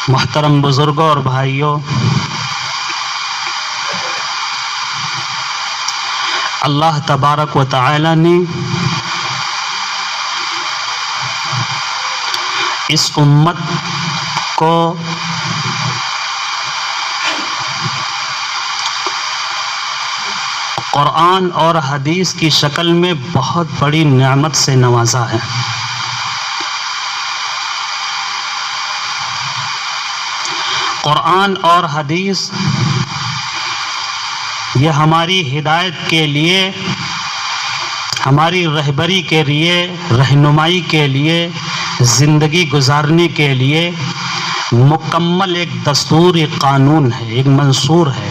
محترم بزرگوں اور بھائیوں، اللہ تبارک و تعالی نے اس امت کو قرآن اور حدیث کی شکل میں بہت بڑی نعمت سے نوازا ہے۔ قرآن اور حدیث یہ ہماری ہدایت کے لیے، ہماری رہبری کے لیے، رہنمائی کے لیے، زندگی گزارنے کے لیے مکمل ایک دستور، ایک قانون ہے، ایک منصور ہے۔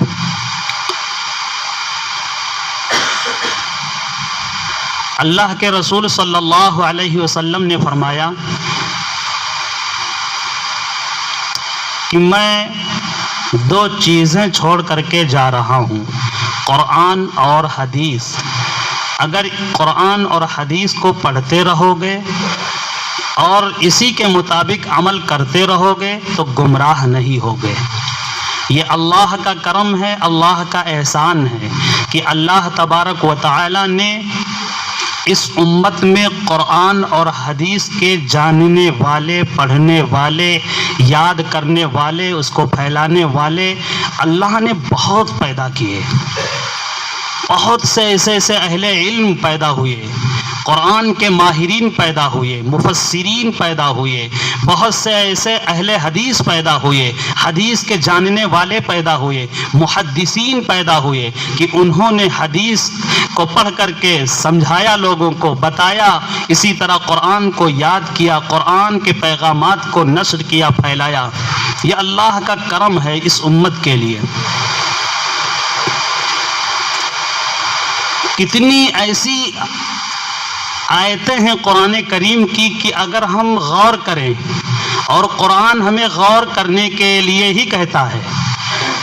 اللہ کے رسول صلی اللہ علیہ وسلم نے فرمایا کہ میں دو چیزیں چھوڑ کر کے جا رہا ہوں، قرآن اور حدیث۔ اگر قرآن اور حدیث کو پڑھتے رہو گے اور اسی کے مطابق عمل کرتے رہو گے تو گمراہ نہیں ہوگے۔ یہ اللہ کا کرم ہے، اللہ کا احسان ہے کہ اللہ تبارک و تعالی نے اس امت میں قرآن اور حدیث کے جاننے والے، پڑھنے والے، یاد کرنے والے، اس کو پھیلانے والے اللہ نے بہت پیدا کیے۔ بہت سے ایسے اہل علم پیدا ہوئے، قرآن کے ماہرین پیدا ہوئے، مفسرین پیدا ہوئے، بہت سے ایسے اہل حدیث پیدا ہوئے، حدیث کے جاننے والے پیدا ہوئے، محدثین پیدا ہوئے کہ انہوں نے حدیث کو پڑھ کر کے سمجھایا، لوگوں کو بتایا، اسی طرح قرآن کو یاد کیا، قرآن کے پیغامات کو نشر کیا، پھیلایا۔ یہ اللہ کا کرم ہے اس امت کے لیے۔ کتنی ایسی آیتیں ہیں قرآن کریم کی کہ اگر ہم غور کریں، اور قرآن ہمیں غور کرنے کے لیے ہی کہتا ہے۔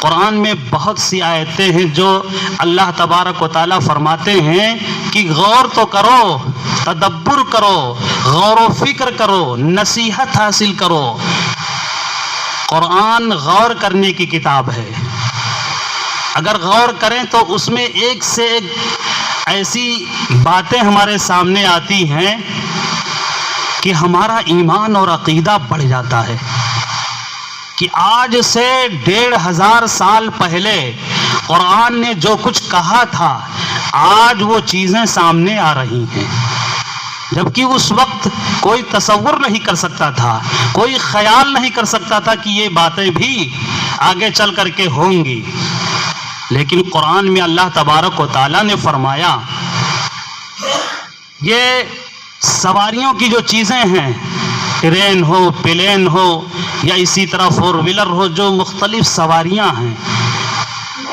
قرآن میں بہت سی آیتیں ہیں جو اللہ تبارک و تعالیٰ فرماتے ہیں کہ غور تو کرو، تدبر کرو، غور و فکر کرو، نصیحت حاصل کرو۔ قرآن غور کرنے کی کتاب ہے۔ اگر غور کریں تو اس میں ایک سے ایک ایسی باتیں ہمارے سامنے آتی ہیں کہ ہمارا ایمان اور عقیدہ بڑھ جاتا ہے کہ آج سے 1500 سال پہلے قرآن نے جو کچھ کہا تھا آج وہ چیزیں سامنے آ رہی ہیں، جبکہ اس وقت کوئی تصور نہیں کر سکتا تھا، کوئی خیال نہیں کر سکتا تھا کہ یہ باتیں بھی آگے چل کر کے ہوں گی۔ لیکن قرآن میں اللہ تبارک و تعالیٰ نے فرمایا یہ سواریوں کی جو چیزیں ہیں، ٹرین ہو، پلین ہو، یا اسی طرح 4 ویلر ہو، جو مختلف سواریاں ہیں،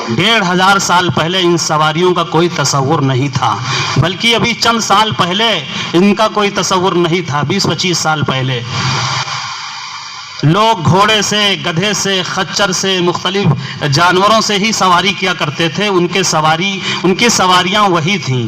1500 سال پہلے ان سواریوں کا کوئی تصور نہیں تھا، بلکہ ابھی چند سال پہلے ان کا کوئی تصور نہیں تھا۔ 20-25 سال پہلے لوگ گھوڑے سے، گدھے سے، خچر سے، مختلف جانوروں سے ہی سواری کیا کرتے تھے، ان کی سواریاں وہی تھیں۔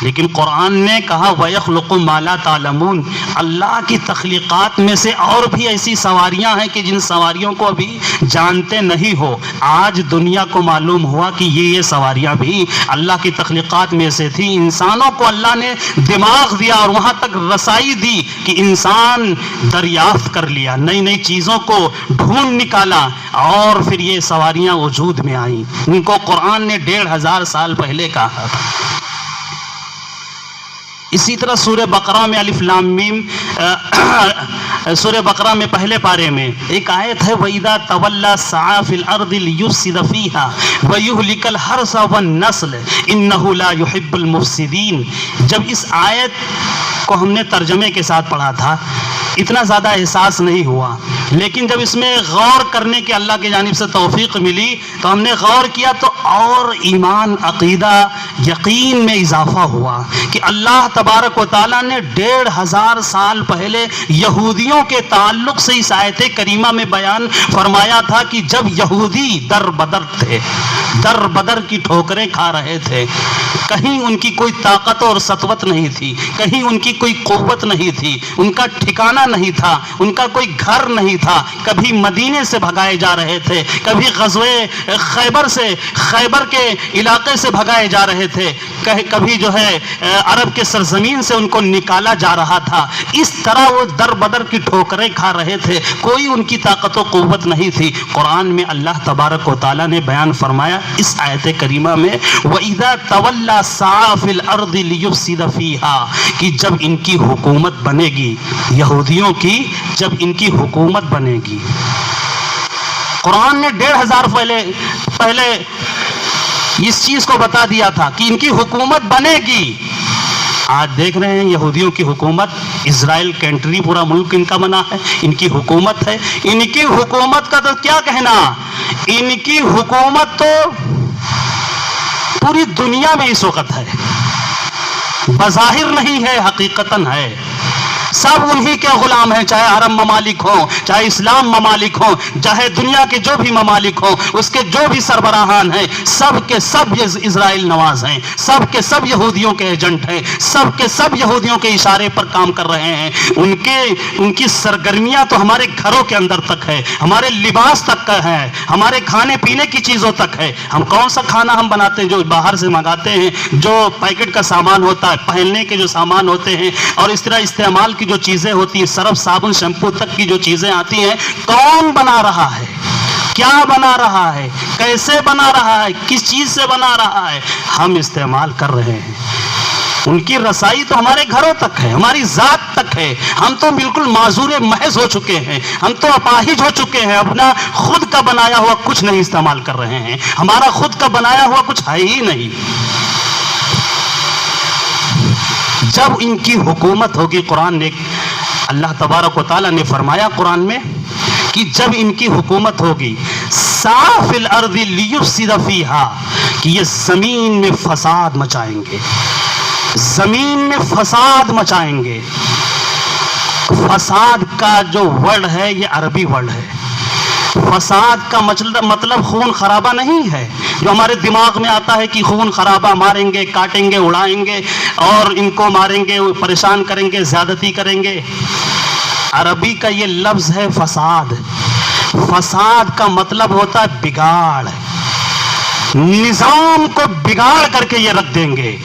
لیکن قرآن نے کہا وَيَخْلُقُ مَا لَا تَعْلَمُونَ، اللہ کی تخلیقات میں سے اور بھی ایسی سواریاں ہیں کہ جن سواریوں کو ابھی جانتے نہیں ہو، آج دنیا کو معلوم ہوا کہ یہ سواریاں بھی اللہ کی تخلیقات میں سے تھیں۔ انسانوں کو اللہ نے دماغ دیا اور وہاں تک رسائی دی کہ انسان دریافت کر لیا، نئی نئی چیزوں کو ڈھونڈ نکالا، اور پھر یہ سواریاں وجود میں آئیں۔ ان کو قرآن نے 1500 سال پہلے کہا۔ اسی طرح سورہ بقرہ میں الف لام میم، سورہ بقرہ میں پہلے پارے میں ایک آیت ہے وَإِذَا تَوَلَّى سَعَى فِي الْأَرْضِ لِيُفْسِدَ فِيهَا وَيُهْلِكَ الْحَرْثَ وَالنَّسْلَ إِنَّهُ لَا يُحِبُّ الْمُفْسِدِينَ۔ جب اس آیت کو ہم نے ترجمے کے ساتھ پڑھا تھا اتنا زیادہ احساس نہیں ہوا، لیکن جب اس میں غور کرنے کی اللہ کی جانب سے توفیق ملی تو ہم نے غور کیا تو اور ایمان، عقیدہ، یقین میں اضافہ ہوا کہ اللہ تبارک و تعالیٰ نے 1500 سال پہلے یہودیوں کے تعلق سے اس آیت کریمہ میں بیان فرمایا تھا کہ جب یہودی در بدر تھے، در بدر کی ٹھوکریں کھا رہے تھے، کہیں ان کی کوئی طاقت اور سطوت نہیں تھی، کہیں ان کی کوئی قوت نہیں تھی، ان کا ٹھکانہ نہیں تھا، ان کا کوئی گھر نہیں نہیں تھا. کبھی مدینے سے بھگائے جا رہے تھے, کبھی غزوے خیبر کے علاقے سے بھگائے جا رہے تھے, کبھی جو ہے عرب کے سرزمین سے ان کو نکالا جا رہا تھا. اس طرح وہ در بدر کی ٹھوکریں کھا رہے تھے, کوئی ان کی طاقت و قوت نہیں تھی. قرآن میں اللہ تبارک و تعالیٰ نے بیان فرمایا اس آیت کریمہ میں, وَإِذَا تَوَلَّا سَعَىٰ فِي الْأَرْضِ لِيُفْسِدَ فِيهَا, کہ جب ان کی حکومت بنے گی, یہودیوں کی جب ان کی حکومت بنے گی. قرآن نے 1500 پہلے اس چیز کو بتا دیا تھا کہ ان کی حکومت بنے گی. آج دیکھ رہے ہیں یہودیوں کی حکومت, اسرائیل کنٹری پورا ملک ان کا بنا ہے, ان کی حکومت ہے. ان کی حکومت کا تو کیا کہنا, ان کی حکومت تو پوری دنیا میں اس وقت ہے, بظاہر نہیں ہے حقیقتاً ہے. سب انہی کے غلام ہیں, چاہے عرب ممالک ہوں, چاہے اسلام ممالک ہوں, چاہے دنیا کے جو بھی ممالک ہوں, اس کے جو بھی سربراہان ہیں, سب کے سب اسرائیل نواز ہیں, سب کے سب یہودیوں کے ایجنٹ ہیں, سب کے سب یہودیوں کے اشارے پر کام کر رہے ہیں. ان کی سرگرمیاں تو ہمارے گھروں کے اندر تک ہے, ہمارے لباس تک کا ہے, ہمارے کھانے پینے کی چیزوں تک ہے. ہم کون سا کھانا ہم بناتے ہیں جو باہر سے منگاتے ہیں, جو پیکٹ کا سامان ہوتا ہے, پہننے کے جو سامان ہوتے ہیں, اور اس طرح استعمال کی جو چیزیں ہوتی ہیں, سرف صابن شیمپو تک کی جو چیزیں آتی ہیں, کون بنا رہا ہے, کیا بنا رہا ہے, کیسے بنا رہا ہے, کس چیز سے بنا رہا ہے, ہم استعمال کر رہے ہیں. ان کی رسائی تو ہمارے گھروں تک ہے, ہماری ذات تک ہے. ہم تو بالکل معذور محض ہو چکے ہیں, ہم تو اپاہج ہو چکے ہیں, اپنا خود کا بنایا ہوا کچھ نہیں استعمال کر رہے ہیں, ہمارا خود کا بنایا ہوا کچھ ہے ہی نہیں. جب ان کی حکومت ہوگی, قرآن نے, اللہ تبارک و تعالیٰ نے فرمایا قرآن میں کہ جب ان کی حکومت ہوگی, سَعَىٰ فِي الْأَرْضِ لِيُفْسِدَ فِيهَا, کہ یہ زمین میں فساد مچائیں گے, زمین میں فساد مچائیں گے. فساد کا جو ورڈ ہے یہ عربی ورڈ ہے. فساد کا مطلب خون خرابہ نہیں ہے جو ہمارے دماغ میں آتا ہے کہ خون خرابہ, ماریں گے, کاٹیں گے, اڑائیں گے, اور ان کو ماریں گے, پریشان کریں گے, زیادتی کریں گے. عربی کا یہ لفظ ہے فساد. فساد کا مطلب ہوتا ہے بگاڑ, نظام کو بگاڑ کر کے یہ رکھ دیں گے.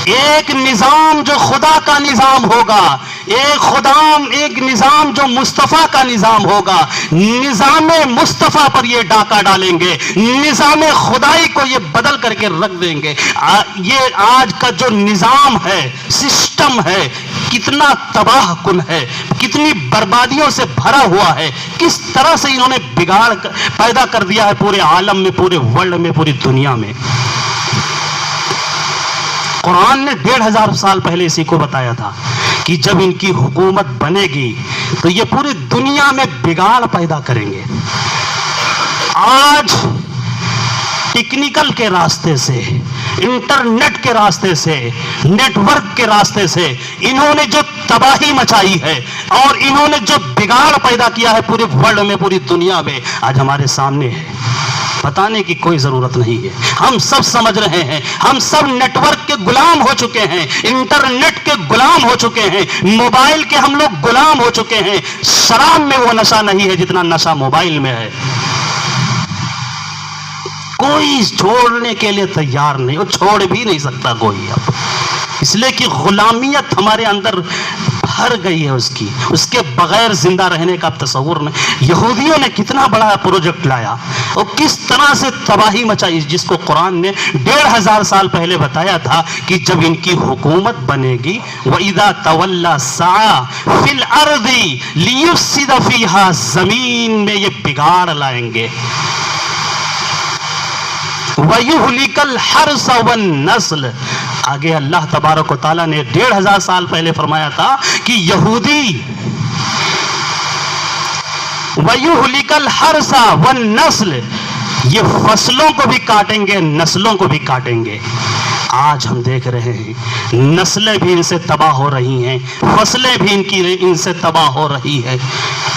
ایک نظام جو خدا کا نظام ہوگا, ایک نظام جو مصطفیٰ کا نظام ہوگا, نظام مصطفیٰ پر یہ ڈاکہ ڈالیں گے, نظام خدائی کو یہ بدل کر کے رکھ دیں گے. یہ آج کا جو نظام ہے, سسٹم ہے, کتنا تباہ کن ہے, کتنی بربادیوں سے بھرا ہوا ہے, کس طرح سے انہوں نے بگاڑ پیدا کر دیا ہے پورے عالم میں, پورے ورلڈ میں, پوری دنیا میں. قرآن نے 1500 سال پہلے اسی کو بتایا تھا کہ جب ان کی حکومت بنے گی تو یہ پوری دنیا میں بگاڑ پیدا کریں گے. آج ٹیکنیکل کے راستے سے, انٹرنیٹ کے راستے سے, نیٹ ورک کے راستے سے انہوں نے جو تباہی مچائی ہے اور انہوں نے جو بگاڑ پیدا کیا ہے پورے ورلڈ میں, پوری دنیا میں, آج ہمارے سامنے ہے. بتانے کی کوئی ضرورت نہیں ہے, ہم سب سمجھ رہے ہیں. ہم سب نیٹ ورک کے غلام ہو چکے ہیں, انٹرنیٹ کے غلام ہو چکے ہیں, موبائل کے ہم لوگ غلام ہو چکے ہیں. شراب میں وہ نشہ نہیں ہے جتنا نشہ موبائل میں ہے. کوئی چھوڑنے کے لیے تیار نہیں, وہ چھوڑ بھی نہیں سکتا کوئی اب, اس لیے کہ غلامیت ہمارے اندر بھر گئی ہے. اس کے بغیر زندہ رہنے کا تصور نہیں. یہودیوں نے کتنا بڑا پروجیکٹ لایا اور کس طرح سے تباہی مچائی, جس کو قرآن نے 1500 سال پہلے بتایا تھا کہ جب ان کی حکومت بنے گی, وَإِذَا تَوَلَّا سَعَىٰ فِي الْأَرْضِ لِيُفْسِدَ فِيهَا, زمین میں یہ بگاڑ لائیں گے. وَيُهْلِكَ الْحَرْثَ وَالنَّسْلَ, آگے اللہ تبارک و تعالیٰ نے 1500 سال پہلے فرمایا تھا کہ یہودی وَيُهْلِكَ الْحَرْثَ وَالنَّسْلَ, یہ فصلوں کو بھی کاٹیں گے, نسلوں کو بھی کاٹیں گے. آج ہم دیکھ رہے ہیں نسلیں بھی ان سے تباہ ہو رہی ہیں, فصلیں بھی ان سے تباہ ہو رہی ہے.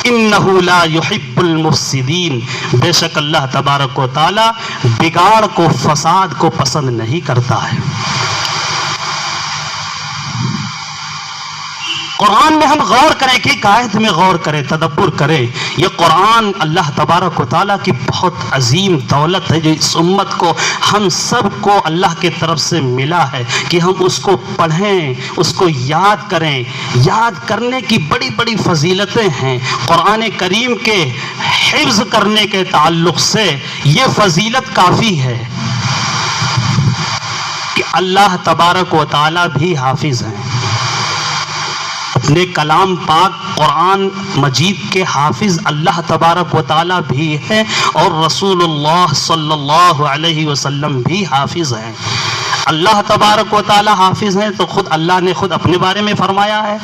انہو لا یحب المفسدین, بے شک اللہ تبارک و تعالی بگاڑ کو, فساد کو پسند نہیں کرتا ہے. قرآن میں ہم غور کریں کہ ایک آیت میں غور کریں، تدبر کریں. یہ قرآن اللہ تبارک و تعالیٰ کی بہت عظیم دولت ہے جو اس امت کو، ہم سب کو اللہ کی طرف سے ملا ہے کہ ہم اس کو پڑھیں، اس کو یاد کریں. یاد کرنے کی بڑی بڑی فضیلتیں ہیں. قرآن کریم کے حفظ کرنے کے تعلق سے یہ فضیلت کافی ہے کہ اللہ تبارک و تعالیٰ بھی حافظ ہیں. اپنے کلام پاک قرآن مجید کے حافظ اللہ تبارک و تعالیٰ بھی ہے اور رسول اللہ صلی اللہ علیہ وسلم بھی حافظ ہیں. اللہ تبارک و تعالیٰ حافظ ہیں تو خود اللہ نے خود اپنے بارے میں فرمایا ہے.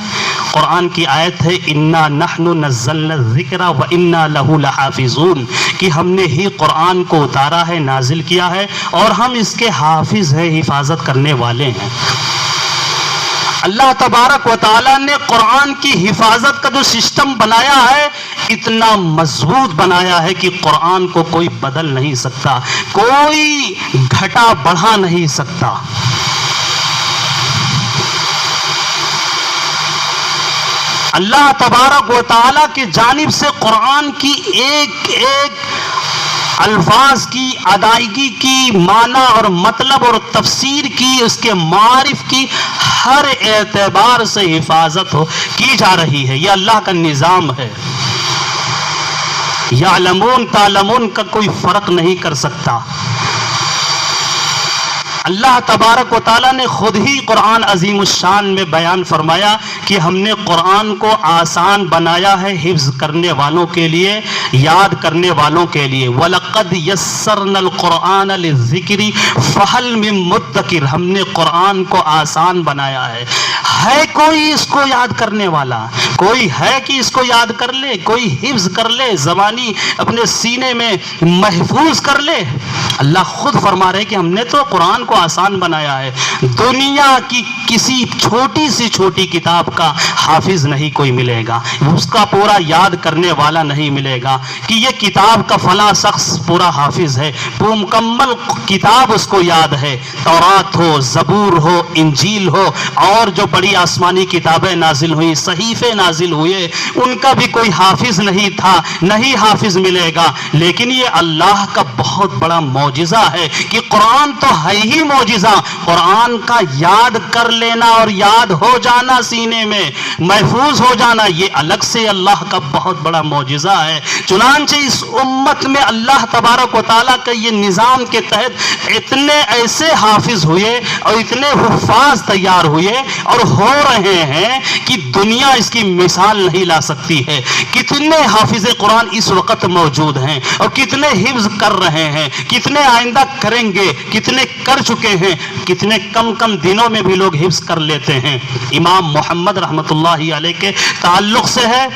قرآن کی آیت ہے انا نحن نزلنا الذکر وانا لہ لحافظون، کہ ہم نے ہی قرآن کو اتارا ہے، نازل کیا ہے اور ہم اس کے حافظ ہیں، حفاظت کرنے والے ہیں. اللہ تبارک و تعالیٰ نے قرآن کی حفاظت کا جو سسٹم بنایا ہے اتنا مضبوط بنایا ہے کہ قرآن کو کوئی بدل نہیں سکتا، کوئی گھٹا بڑھا نہیں سکتا. اللہ تبارک و تعالیٰ کی جانب سے قرآن کی ایک ایک الفاظ کی ادائیگی کی، معنی اور مطلب اور تفسیر کی، اس کے معارف کی ہر اعتبار سے حفاظت کی جا رہی ہے. یہ اللہ کا نظام ہے. یعلمون تعلمون کا کوئی فرق نہیں کر سکتا. اللہ تبارک و تعالیٰ نے خود ہی قرآن عظیم الشان میں بیان فرمایا کہ ہم نے قرآن کو آسان بنایا ہے حفظ کرنے والوں کے لیے، یاد کرنے والوں کے لیے. وَلَقَدْ يَسَّرْنَا الْقُرْآنَ لِلذِّكْرِ فَهَلْ مِن مُدَّكِرٍ، ہم نے قرآن کو آسان بنایا ہے. ہے کوئی اس کو یاد کرنے والا؟ کوئی ہے کہ اس کو یاد کر لے، کوئی حفظ کر لے، زبانی اپنے سینے میں محفوظ کر لے؟ اللہ خود فرما رہے کہ ہم نے تو قرآن کو آسان بنایا ہے. دنیا کی کسی چھوٹی سی چھوٹی کتاب کا حافظ نہیں کوئی ملے گا، اس کا پورا یاد کرنے والا نہیں ملے گا کہ یہ کتاب کا فلاں شخص پورا حافظ ہے، مکمل کتاب اس کو یاد ہے. تورات ہو، زبور ہو، انجیل ہو اور جو بڑی آسمانی کتابیں نازل ہوئی، صحیفے نازل ہوئے، ان کا بھی کوئی حافظ نہیں تھا، نہیں حافظ ملے گا. لیکن یہ اللہ کا بہت بڑا معجزہ ہے کہ قرآن تو ہے ہی معجزہ. قرآن کا یاد کر لینا اور یاد ہو جانا، سینے میں محفوظ ہو جانا، یہ الگ سے اللہ کا بہت بڑا معجزہ ہے. چنانچہ اس امت میں اللہ تبارک و تعالیٰ کا یہ نظام کے تحت اتنے ایسے حافظ ہوئے اور اتنے حفاظ تیار ہوئے اور ہو رہے ہیں کہ دنیا اس کی مثال نہیں لا سکتی ہے. کتنے حافظ قرآن اس وقت موجود ہیں اور کتنے حفظ کر رہے ہیں، کتنے آئندہ کریں گے، کتنے کر چکے ہیں، کتنے کم کم دنوں میں بھی لوگ حفظ کر لیتے ہیں. امام محمد رحمۃ اللہ علیہ کے تعلق سے ہے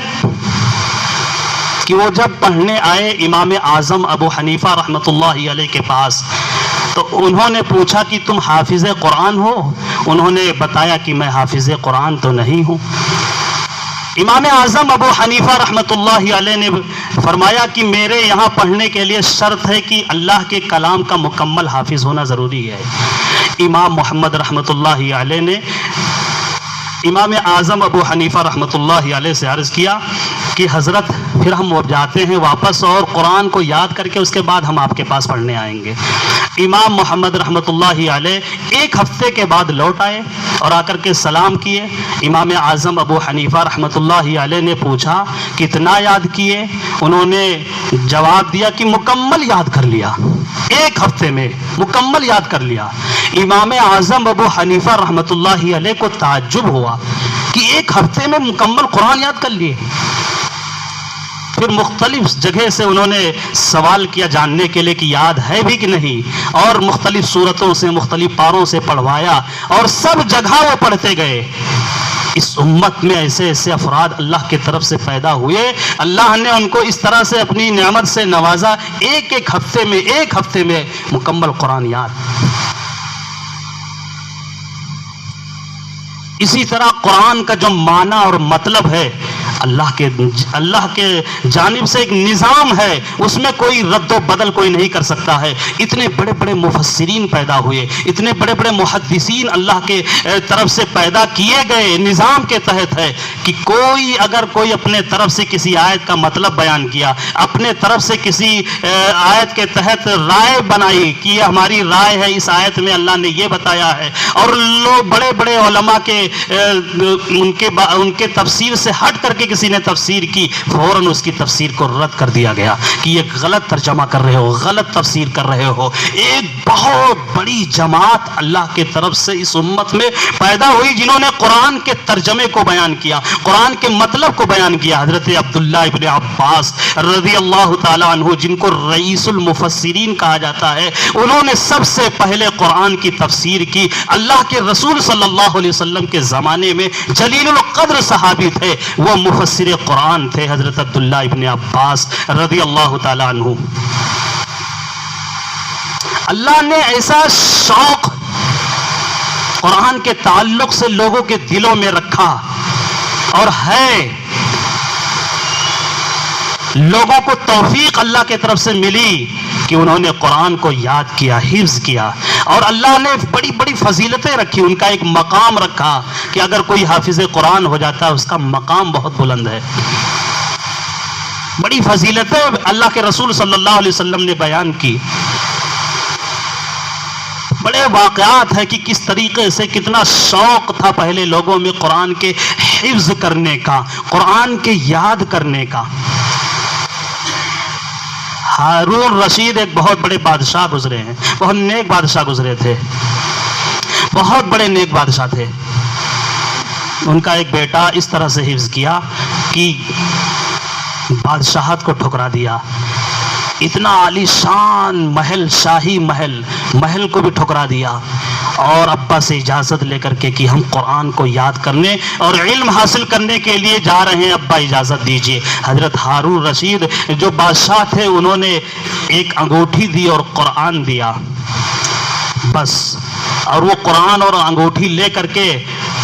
کہ وہ جب پڑھنے آئے امام اعظم ابو حنیفہ رحمۃ اللہ علیہ کے پاس تو انہوں نے پوچھا کہ تم حافظ قرآن ہو؟ انہوں نے بتایا کہ میں حافظ قرآن تو نہیں ہوں. امام اعظم ابو حنیفہ رحمۃ اللہ علیہ نے فرمایا کہ میرے یہاں پڑھنے کے لیے شرط ہے کہ اللہ کے کلام کا مکمل حافظ ہونا ضروری ہے. امام محمد رحمۃ اللہ علیہ نے امام اعظم ابو حنیفہ رحمۃ اللہ علیہ سے عرض کیا کہ حضرت پھر ہم جاتے ہیں واپس اور قرآن کو یاد کر کے اس کے بعد ہم آپ کے پاس پڑھنے آئیں گے. امام محمد رحمۃ اللہ علیہ ایک ہفتے کے بعد لوٹ آئے اور آ کر کے سلام کیے. امام اعظم ابو حنیفہ رحمۃ اللہ علیہ نے پوچھا کتنا یاد کیے؟ انہوں نے جواب دیا کہ مکمل یاد کر لیا، ایک ہفتے میں مکمل یاد کر لیا. امام اعظم ابو حنیفہ رحمۃ اللہ علیہ کو تعجب ہوا کہ ایک ہفتے میں مکمل قرآن یاد کر لیے. پھر مختلف جگہ سے انہوں نے سوال کیا جاننے کے لیے کہ یاد ہے بھی کہ نہیں، اور مختلف صورتوں سے مختلف پاروں سے پڑھوایا اور سب جگہ وہ پڑھتے گئے. اس امت میں ایسے ایسے افراد اللہ کی طرف سے پیدا ہوئے، اللہ نے ان کو اس طرح سے اپنی نعمت سے نوازا، ایک ہفتے میں مکمل قرآن یاد. اسی طرح قرآن کا جو معنی اور مطلب ہے اللہ کے جانب سے ایک نظام ہے، اس میں کوئی رد و بدل کوئی نہیں کر سکتا ہے۔ اتنے بڑے بڑے مفسرین پیدا ہوئے، اتنے بڑے بڑے محدثین اللہ کے طرف سے پیدا کیے گئے، نظام کے تحت ہے کہ اگر کوئی اپنے طرف سے کسی آیت کا مطلب بیان کیا، اپنے طرف سے کسی آیت کے تحت رائے بنائی کہ یہ ہماری رائے ہے، اس آیت میں اللہ نے یہ بتایا ہے، اور لوگ بڑے بڑے علماء کے ان کے تفسیر سے ہٹ کر کے کسی نے تفسیر کی، فوراً اس کی تفسیر کو رد کر دیا گیا کہ یہ غلط ترجمہ کر رہے ہو، غلط تفسیر کر رہے ہو۔ ایک بہت بڑی جماعت اللہ کے طرف سے اس امت میں پیدا ہوئی جنہوں نے قرآن کے ترجمے کو بیان کیا، قرآن کے مطلب کو بیان کیا۔ حضرت عبداللہ ابن عباس رضی اللہ تعالیٰ عنہ، جن کو رئیس المفسرین کہا جاتا ہے، انہوں نے سب سے پہلے قرآن کی تفسیر کی۔ اللہ کے رسول صلی اللہ علیہ وسلم کے زمانے میں جلیل القدر صحابی تھے، وہ مفسر قرآن تھے، حضرت عبداللہ ابن عباس رضی اللہ تعالیٰ عنہ۔ اللہ نے ایسا شوق قرآن کے تعلق سے لوگوں کے دلوں میں رکھا، اور ہے لوگوں کو توفیق اللہ کے طرف سے ملی کہ انہوں نے قرآن کو یاد کیا، حفظ کیا، اور اللہ نے بڑی بڑی فضیلتیں رکھی، ان کا ایک مقام رکھا کہ اگر کوئی حافظ قرآن ہو جاتا ہے اس کا مقام بہت بلند ہے۔ بڑی فضیلتیں اللہ کے رسول صلی اللہ علیہ وسلم نے بیان کی، بڑے واقعات ہیں کہ کس طریقے سے کتنا شوق تھا پہلے لوگوں میں قرآن کے حفظ کرنے کا، قرآن کے یاد کرنے کا۔ ہارون رشید ایک بہت بڑے بادشاہ گزرے ہیں، بہت نیک بادشاہ گزرے تھے، بہت بڑے نیک بادشاہ تھے۔ ان کا ایک بیٹا اس طرح سے حفظ کیا کہ بادشاہت کو ٹھکرا دیا، اتنا عالی شان محل، شاہی محل کو بھی ٹھکرا دیا، اور ابا سے اجازت لے کر کے کہ ہم قرآن کو یاد کرنے اور علم حاصل کرنے کے لیے جا رہے ہیں، ابا اجازت دیجیے۔ حضرت ہارون رشید جو بادشاہ تھے، انہوں نے ایک انگوٹھی دی اور قرآن دیا، بس، اور وہ قرآن اور انگوٹھی لے کر کے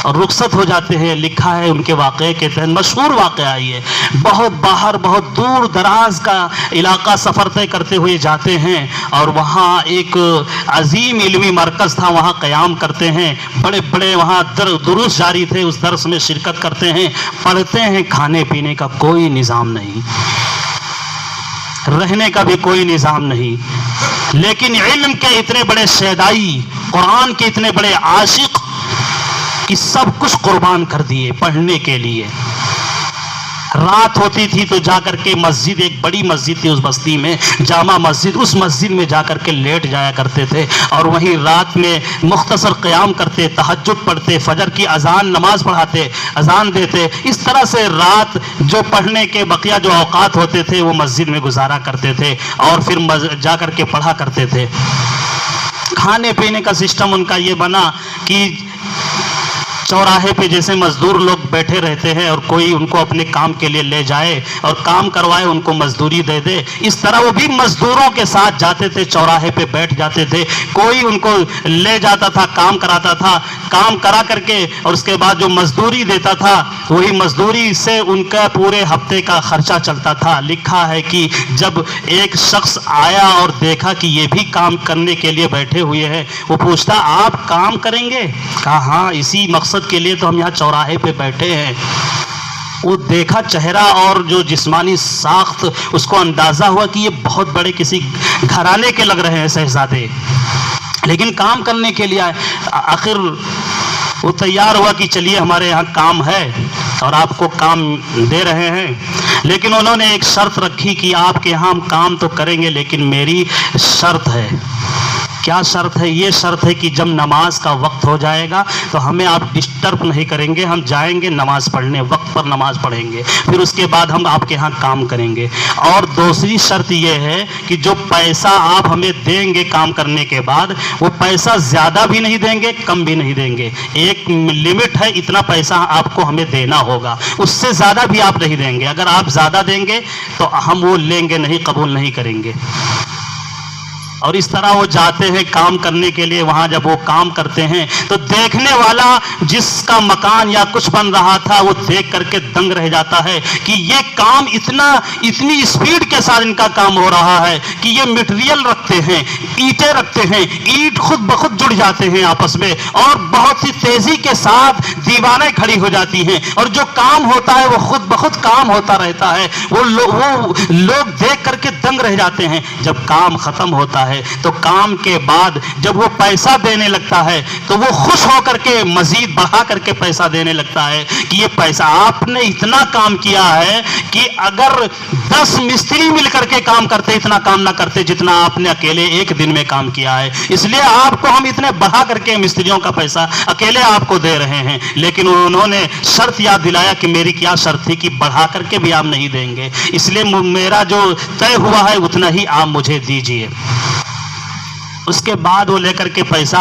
رخصت ہو جاتے ہیں۔ لکھا ہے ان کے واقعے کے تحت، مشہور واقعہ یہ، بہت باہر، بہت دور دراز کا علاقہ سفر طے کرتے ہوئے جاتے ہیں، اور وہاں ایک عظیم علمی مرکز تھا، وہاں قیام کرتے ہیں، بڑے بڑے وہاں دروس جاری تھے، اس درس میں شرکت کرتے ہیں، پڑھتے ہیں۔ کھانے پینے کا کوئی نظام نہیں، رہنے کا بھی کوئی نظام نہیں، لیکن علم کے اتنے بڑے شیدائی، قرآن کے اتنے بڑے عاشق کہ سب کچھ قربان کر دیے پڑھنے کے لیے۔ رات ہوتی تھی تو جا کر کے مسجد، ایک بڑی مسجد تھی اس بستی میں، جامع مسجد، اس مسجد میں جا کر کے لیٹ جایا کرتے تھے، اور وہیں رات میں مختصر قیام کرتے، تہجد پڑھتے، فجر کی اذان نماز پڑھاتے، اذان دیتے، اس طرح سے رات جو پڑھنے کے بقیہ جو اوقات ہوتے تھے وہ مسجد میں گزارا کرتے تھے، اور پھر جا کر کے پڑھا کرتے تھے۔ کھانے پینے کا سسٹم ان کا یہ بنا کہ چوراہے پہ جیسے مزدور لوگ بیٹھے رہتے ہیں، اور کوئی ان کو اپنے کام کے لیے لے جائے اور کام کروائے، ان کو مزدوری دے دے، اس طرح وہ بھی مزدوروں کے ساتھ جاتے تھے، چوراہے پہ بیٹھ جاتے تھے، کوئی ان کو لے جاتا تھا، کام کراتا تھا، کام کرا کر کے، اور اس کے بعد جو مزدوری دیتا تھا وہی مزدوری سے ان کا پورے ہفتے کا خرچہ چلتا تھا۔ لکھا ہے کہ جب ایک شخص آیا اور دیکھا کہ یہ بھی کام کرنے کے لیے بیٹھے ہوئے ہیں، وہ پوچھتا آپ کام کریں گے؟ کہا ہاں، اسی مقصد کے لیے تو ہم یہاں چوراہے پہ بیٹھے ہیں۔ وہ دیکھا چہرہ اور جو جسمانی ساخت، اس کو اندازہ ہوا کہ یہ بہت بڑے کسی گھرانے کے لگ رہے ہیں شہزادے، لیکن کام کرنے کے لیے آئے۔ آخر وہ تیار ہوا کہ چلیے ہمارے یہاں کام ہے اور آپ کو کام دے رہے ہیں، لیکن انہوں نے ایک شرط رکھی کہ آپ کے یہاں ہم کام تو کریں گے، لیکن میری شرط ہے۔ کیا شرط ہے؟ یہ شرط ہے کہ جب نماز کا وقت ہو جائے گا تو ہمیں آپ ڈسٹرب نہیں کریں گے، ہم جائیں گے نماز پڑھنے، وقت پر نماز پڑھیں گے، پھر اس کے بعد ہم آپ کے ہاں کام کریں گے۔ اور دوسری شرط یہ ہے کہ جو پیسہ آپ ہمیں دیں گے کام کرنے کے بعد، وہ پیسہ زیادہ بھی نہیں دیں گے، کم بھی نہیں دیں گے، ایک لمٹ ہے، اتنا پیسہ آپ کو ہمیں دینا ہوگا، اس سے زیادہ بھی آپ نہیں دیں گے۔ اگر آپ زیادہ دیں گے تو ہم وہ لیں گے نہیں، قبول نہیں کریں گے۔ اور اس طرح وہ جاتے ہیں کام کرنے کے لیے. وہاں جب وہ کام کرتے ہیں تو دیکھنے والا جس کا مکان یا کچھ بن رہا تھا وہ دیکھ کر کے دنگ رہ جاتا ہے کہ یہ کام اتنی اسپیڈ کے ساتھ ان کا کام ہو رہا ہے کہ یہ مٹیریل رکھتے ہیں, اینٹیں رکھتے ہیں, اینٹ خود بخود جڑ جاتے ہیں آپس میں اور بہت ہی تیزی کے ساتھ دیواریں کھڑی ہو جاتی ہیں اور جو کام ہوتا ہے وہ خود بخود کام ہوتا رہتا ہے. وہ لوگ دیکھ کر کے دنگ رہ جاتے ہیں. جب کام ختم ہوتا ہے تو کام کے بعد جب وہ پیسہ دینے لگتا ہے تو وہ خوش ہو کر کے مزید بڑھا کر کے پیسہ دینے لگتا ہے کہ یہ پیسہ آپ نے اتنا کام کیا ہے کہ اگر 10 مستری مل کر کے کام کرتے اتنا کام نہ کرتے جتنا آپ نے اکیلے ایک دن میں کام کیا ہے, اس لیے آپ کو ہم اتنے بڑھا کر کے مستریوں کا پیسہ اکیلے آپ کو دے رہے ہیں. لیکن انہوں نے شرط یاد دلایا کہ میری کیا شرط تھی کہ بڑھا کر کے بھی آپ نہیں دیں گے, اس لیے میرا جو طے ہوا ہے اتنا ہی آپ مجھے دیجئے. اس کے بعد وہ لے کر کے پیسہ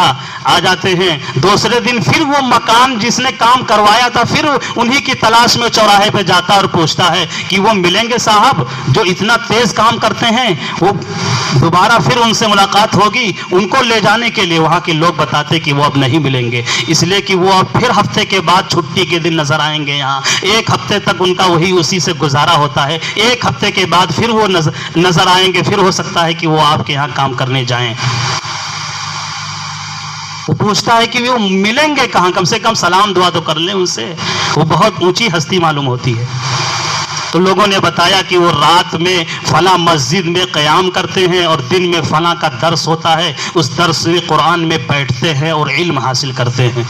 آ جاتے ہیں. دوسرے دن پھر وہ مکان جس نے کام کروایا تھا پھر انہی کی تلاش میں چوراہے پہ جاتا اور پوچھتا ہے کہ وہ ملیں گے صاحب جو اتنا تیز کام کرتے ہیں. وہ دوبارہ پھر ان سے ملاقات ہوگی. ان کو لے جانے کے لیے وہاں کے لوگ بتاتے کہ وہ اب نہیں ملیں گے, اس لیے کہ وہ اب پھر ہفتے کے بعد چھٹی کے دن نظر آئیں گے. یہاں ایک ہفتے تک ان کا وہی اسی سے گزارا ہوتا ہے. ایک ہفتے کے بعد پھر وہ نظر آئیں گے. پھر ہو سکتا ہے کہ وہ آپ کے یہاں کام کرنے جائیں. وہ پوچھتا ہے کہ وہ ملیں گے کہاں, کم سے کم سلام دعا تو کر لیں ان سے. وہ بہت اونچی ہستی معلوم ہوتی ہے. تو لوگوں نے بتایا کہ وہ رات میں فلاں مسجد میں قیام کرتے ہیں اور دن میں فلاں کا درس ہوتا ہے, اس درس میں قرآن میں بیٹھتے ہیں اور علم حاصل کرتے ہیں.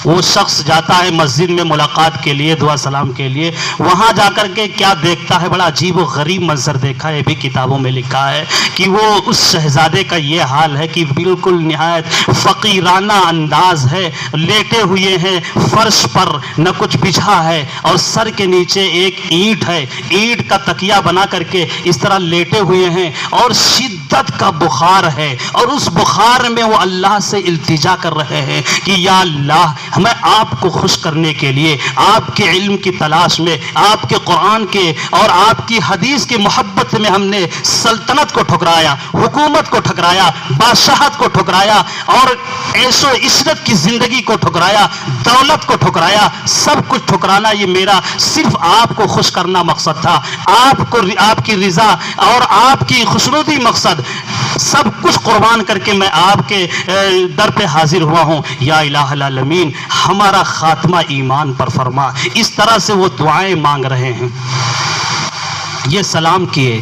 وہ شخص جاتا ہے مسجد میں ملاقات کے لیے, دعا سلام کے لیے. وہاں جا کر کے کیا دیکھتا ہے, بڑا عجیب و غریب منظر دیکھا ہے. بھی کتابوں میں لکھا ہے کہ وہ اس شہزادے کا یہ حال ہے کہ بالکل نہایت فقیرانہ انداز ہے, لیٹے ہوئے ہیں فرش پر, نہ کچھ بچھا ہے اور سر کے نیچے ایک اینٹ ہے, اینٹ کا تکیہ بنا کر کے اس طرح لیٹے ہوئے ہیں اور شدت کا بخار ہے. اور اس بخار میں وہ اللہ سے التجا کر رہے ہیں کہ یا اللہ ہمیں آپ کو خوش کرنے کے لیے, آپ کے علم کی تلاش میں, آپ کے قرآن کے اور آپ کی حدیث کی محبت میں ہم نے سلطنت کو ٹھکرایا, حکومت کو ٹھکرایا, بادشاہت کو ٹھکرایا اور عیش و عشرت کی زندگی کو ٹھکرایا, دولت کو ٹھکرایا. سب کچھ ٹھکرانا یہ میرا صرف آپ کو خوش کرنا مقصد تھا, آپ کی رضا اور آپ کی خوشنودی مقصد. سب کچھ قربان کر کے میں آپ کے در پہ حاضر ہوا ہوں. یا الہ العالمین ہمارا خاتمہ ایمان پر فرما. اس طرح سے وہ دعائیں مانگ رہے ہیں. یہ سلام کیے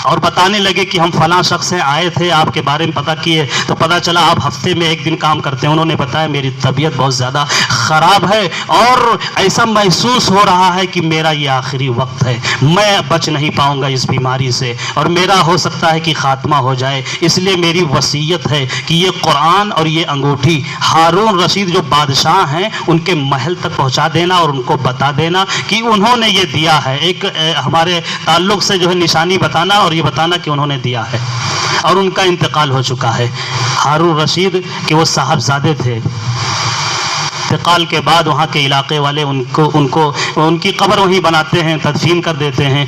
اور بتانے لگے کہ ہم فلاں شخص سے آئے تھے, آپ کے بارے میں پتہ کیے تو پتہ چلا آپ ہفتے میں ایک دن کام کرتے ہیں. انہوں نے بتایا میری طبیعت بہت زیادہ خراب ہے اور ایسا محسوس ہو رہا ہے کہ میرا یہ آخری وقت ہے, میں بچ نہیں پاؤں گا اس بیماری سے اور میرا ہو سکتا ہے کہ خاتمہ ہو جائے. اس لیے میری وصیت ہے کہ یہ قرآن اور یہ انگوٹھی ہارون رشید جو بادشاہ ہیں ان کے محل تک پہنچا دینا اور ان کو بتا دینا کہ انہوں نے یہ دیا ہے. ایک ہمارے تعلق سے جو ہے نشانی بتانا اور یہ بتانا کہ انہوں نے دیا ہے اور ان کا انتقال ہو چکا ہے. ہارون رشید کہ وہ صاحبزادے تھے, انتقال کے بعد وہاں کے علاقے والے ان کی قبر وہیں بناتے ہیں, تدفین کر دیتے ہیں.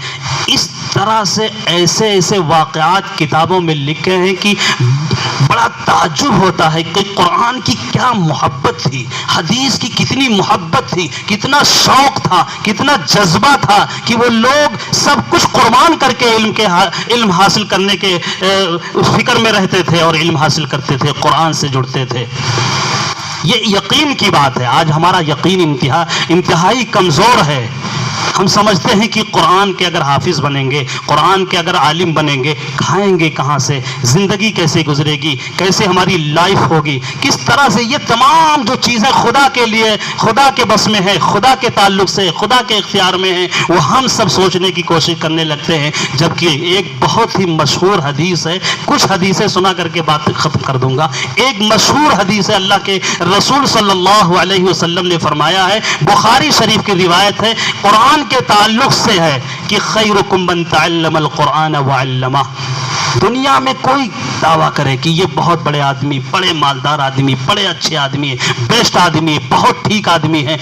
اس طرح سے ایسے واقعات کتابوں میں لکھے ہیں کہ بڑا تعجب ہوتا ہے کہ قرآن کی کیا محبت تھی, حدیث کی کتنی محبت تھی, کتنا شوق تھا, کتنا جذبہ تھا کہ وہ لوگ سب کچھ قربان کر کے علم حاصل کرنے کے فکر میں رہتے تھے اور علم حاصل کرتے تھے, قرآن سے جڑتے تھے. یہ یقین کی بات ہے. آج ہمارا یقین انتہائی کمزور ہے. ہم سمجھتے ہیں کہ قرآن کے اگر حافظ بنیں گے, قرآن کے اگر عالم بنیں گے, کھائیں گے کہاں سے, زندگی کیسے گزرے گی, کیسے ہماری لائف ہوگی, کس طرح سے. یہ تمام جو چیزیں خدا کے لیے, خدا کے بس میں ہے, خدا کے تعلق سے, خدا کے اختیار میں ہیں, وہ ہم سب سوچنے کی کوشش کرنے لگتے ہیں. جبکہ ایک بہت ہی مشہور حدیث ہے, کچھ حدیثیں سنا کر کے بات ختم کر دوں گا. ایک مشہور حدیث ہے, اللہ کے رسول صلی اللہ علیہ وسلم نے فرمایا ہے, بخاری شریف کی روایت ہے, قرآن کے تعلق سے ہے کہ خیرکم من تعلم القرآن وعلمہ. دنیا میں کوئی دعویٰ کرے کہ یہ بہت بڑے آدمی, بڑے مالدار آدمی, بڑے اچھے آدمی, بیسٹ آدمی, بہت ٹھیک آدمی ہے,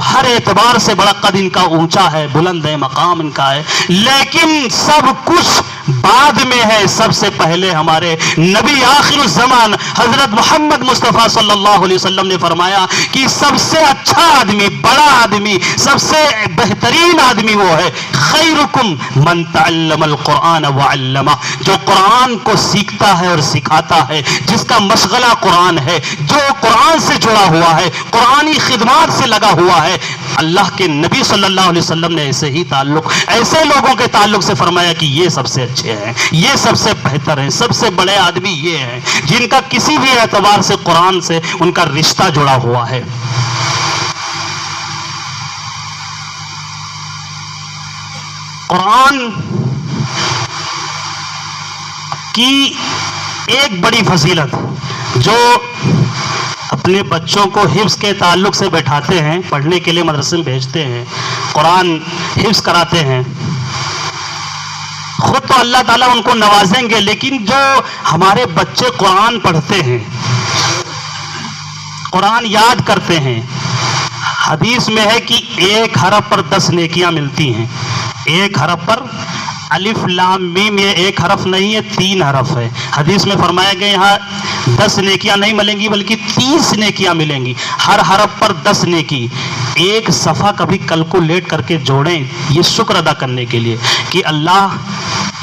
ہر اعتبار سے بڑا قد ان کا اونچا ہے, بلند ہے, مقام ان کا ہے, لیکن سب کچھ بعد میں ہے, سب سے پہلے ہمارے نبی آخر الزمان حضرت محمد مصطفیٰ صلی اللہ علیہ وسلم نے فرمایا کہ سب سے اچھا آدمی, بڑا آدمی, سب سے بہترین آدمی وہ ہے خیرکم من تعلم القرآن وعلمہ, جو قرآن کو سیکھتا ہے اور سکھاتا ہے, جس کا مشغلہ قرآن ہے, جو قرآن سے جڑا ہوا ہے, قرآنی خدمات سے لگا ہوا ہے. اللہ کے نبی صلی اللہ علیہ وسلم نے ایسے لوگوں کے تعلق سے فرمایا کہ یہ سب سے اچھے ہیں, یہ سب سے بہتر ہیں, سب سے بڑے آدمی یہ ہیں جن کا کسی بھی اعتبار سے قرآن سے ان کا رشتہ جڑا ہوا ہے. قرآن کی ایک بڑی فضیلت جو اپنے بچوں کو حفظ کے تعلق سے بیٹھاتے ہیں, پڑھنے کے لیے مدرسے میں بھیجتے ہیں, قرآن حفظ کراتے ہیں, خود تو اللہ تعالیٰ ان کو نوازیں گے, لیکن جو ہمارے بچے قرآن پڑھتے ہیں, قرآن یاد کرتے ہیں, حدیث میں ہے کہ ایک حرف پر 10 نیکیاں ملتی ہیں. ایک حرف پر, الف لام میم, یہ ایک حرف نہیں ہے, 3 حرف ہے. حدیث میں فرمایا گیا یہاں 10 نیکیاں نہیں ملیں گی بلکہ 30 نیکیاں ملیں گی, ہر حرف پر 10 نیکی. ایک صفحہ کبھی کیلکولیٹ کر کے جوڑیں یہ شکر ادا کرنے کے لیے کہ اللہ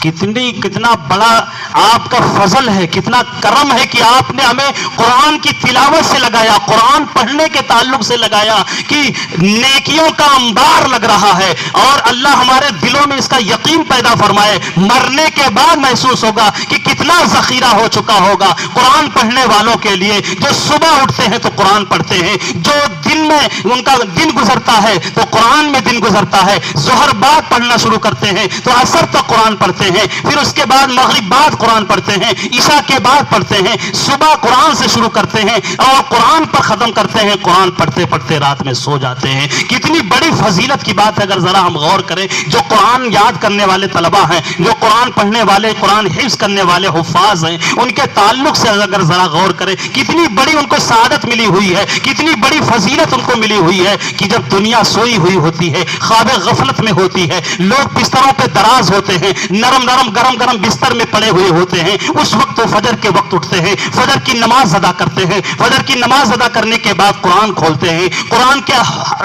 کتنا بڑا آپ کا فضل ہے, کتنا کرم ہے کہ آپ نے ہمیں قرآن کی تلاوت سے لگایا, قرآن پڑھنے کے تعلق سے لگایا کہ نیکیوں کا انبار لگ رہا ہے. اور اللہ ہمارے دلوں میں اس کا یقین پیدا فرمائے, مرنے کے بعد محسوس ہوگا کہ کتنا ذخیرہ ہو چکا ہوگا قرآن پڑھنے والوں کے لیے, جو صبح اٹھتے ہیں تو قرآن پڑھتے ہیں, جو دن میں ان کا دن گزرتا ہے تو قرآن میں دن گزرتا ہے, ظہر بعد پڑھنا شروع کرتے ہیں تو عصر تک قرآن پڑھتے ہیں, پھر اس کے بعد مغرب بعد قرآن پڑھتے ہیں, عشاء کے بعد پڑھتے ہیں, صبح قرآن سے شروع کرتے ہیں اور قرآن پر ختم کرتے ہیں, قرآن پڑھتے پڑھتے رات میں سو جاتے ہیں. کتنی بڑی فضیلت کی بات ہے اگر ذرا ہم غور کریں. جو قرآن یاد کرنے والے طلبہ ہیں, جو قرآن پڑھنے والے, قرآن حفظ کرنے والے حفاظ ہیں, ان کے تعلق سے اگر ذرا غور کریں کتنی بڑی ان کو سعادت ملی ہوئی ہے, کتنی بڑی فضیلت ان کو ملی ہوئی ہے کہ جب دنیا سوئی ہوئی ہوتی ہے, خواب غفلت میں ہوتی ہے, لوگ بستروں پہ دراز ہوتے ہیں, نرم گرم بستر میں پڑے ہوئے ہوتے ہیں, اس وقت تو فجر کے وقت اٹھتے ہیں, فجر کی نماز ادا کرتے ہیں, فجر کی نماز ادا کرنے کے بعد قرآن کھولتے ہیں, قرآن کے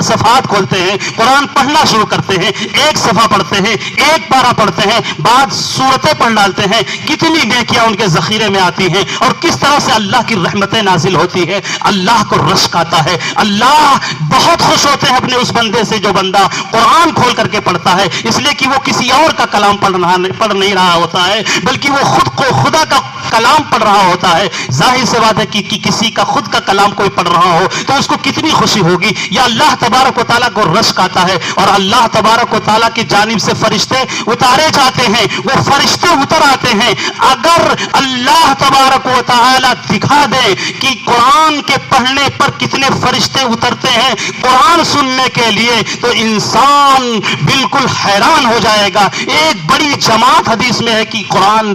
صفحات کھولتے ہیں, قرآن پڑھنا شروع کرتے ہیں, ایک صفحہ پڑھتے ہیں, ایک پارہ پڑھتے ہیں, بعد سورتیں پڑھ ڈالتے ہیں. کتنی نیکیاں ان کے ذخیرے میں آتی ہیں اور کس طرح سے اللہ کی رحمتیں نازل ہوتی ہے. اللہ کو رشک آتا ہے, اللہ بہت خوش ہوتے ہیں اپنے اس بندے سے جو بندہ قرآن کھول کر کے پڑھتا ہے, اس لیے کہ وہ کسی اور کا کلام پڑھ نہیں رہا ہوتا ہے بلکہ وہ خود کو خدا کا کلام پڑھ رہا ہوتا ہے. ظاہر سی بات ہے کہ کسی کا خود کا کلام کوئی پڑھ رہا ہو تو اس کو کتنی خوشی ہوگی. یا اللہ تبارک و تعالیٰ کو رشک آتا ہے اور اللہ تبارک و تعالیٰ کی جانب سے فرشتے اتارے جاتے ہیں, وہ فرشتے اتر آتے ہیں. اگر اللہ تبارک و تعالیٰ دکھا دے کہ قرآن کے پڑھنے پر کتنے فرشتے اترتے ہیں قرآن سننے کے لیے, تو انسان بالکل حیران ہو جائے گا. ایک بڑی جماعت حدیث میں ہے کہ قرآن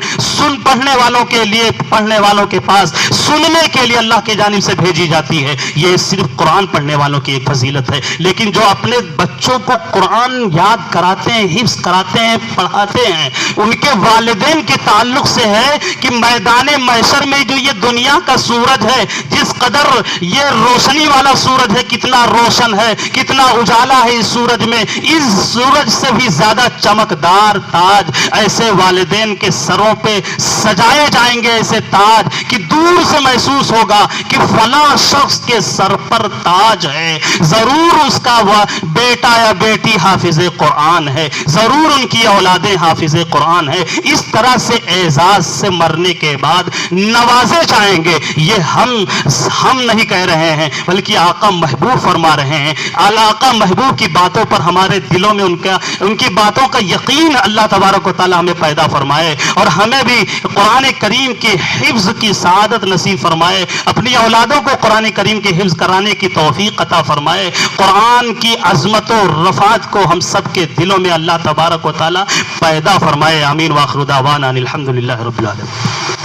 پڑھنے والوں کے لیے, پڑھنے والوں کے پاس سننے کے لیے اللہ کی جانب سے بھیجی جاتی ہے. یہ صرف قرآن پڑھنے والوں کی ایک فضیلت ہے. لیکن جو اپنے بچوں کو قرآن یاد کراتے ہیں, حفظ کراتے ہیں, پڑھاتے ہیں, ان کے والدین کے تعلق سے ہے کہ میدان محشر میں جو یہ دنیا کا سورج ہے, جس قدر یہ روشنی والا سورج ہے, کتنا روشن ہے, کتنا اجالا ہے اس سورج میں, اس سورج سے بھی زیادہ چمکدار تاج ایسے والدین کے سروں پہ سجائے جائیں گے, ایسے تاج کہ دور سے محسوس ہوگا کہ فلاں شخص کے سر پر تاج ہے, ضرور اس کا وہ بیٹا یا بیٹی حافظ قرآن ہے, ضرور ان کی اولادیں حافظ قرآن ہے. اس طرح سے اعزاز سے مرنے کے بعد نوازے جائیں گے. یہ ہم نہیں کہہ رہے ہیں بلکہ آقا محبوب فرما رہے ہیں. آقا محبوب کی باتوں پر ہمارے دلوں میں ان کی باتوں کا یقین اللہ تبارک و تعالی ہمیں پیدا فرمائے اور ہمیں بھی قرآن کریم کے حفظ کی سعادت نصیب فرمائے. اپنی اولادوں کو قرآن کریم کے حفظ کرانے کی توفیق عطا فرمائے. قرآن کی عظمت و رفعت کو ہم سب کے دلوں میں اللہ تبارک و تعالی پیدا فرمائے. آمین. واخر دعوانا الحمدللہ رب العالمین.